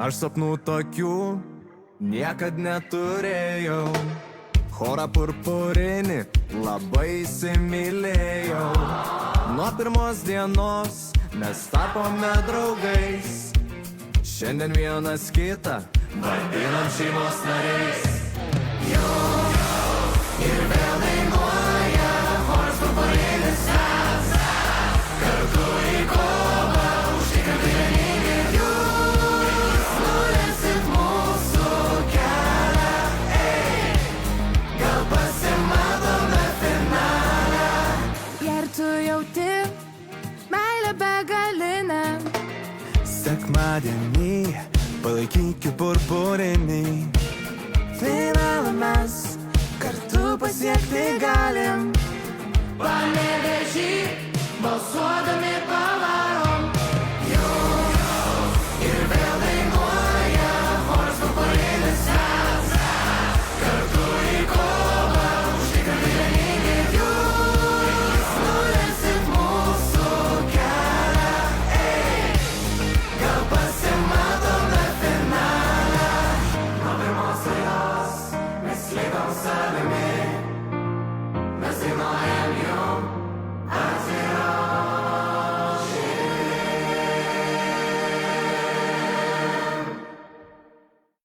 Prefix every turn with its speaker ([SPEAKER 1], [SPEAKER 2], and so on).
[SPEAKER 1] Aš sapnų tokių niekad neturėjau. Chorą purpurinį labai įsimylėjau. Nuo pirmos dienos mes tapome draugais. Šiandien vienas kitą vadinam šeimos nariais. Ir vėl dainuoja choras purpurinis mes. Kartu į kovą užtikrinti vieningi. Jūs nulesit mūsų kelią. Gal pasimatome finale.
[SPEAKER 2] Ir tu jauti meilę begalinę.
[SPEAKER 1] Sekmadienį palaikykiu purpurinį. Finalą mes kartu pasiekti galim.
[SPEAKER 2] Panevėžį balsuodami pavarom.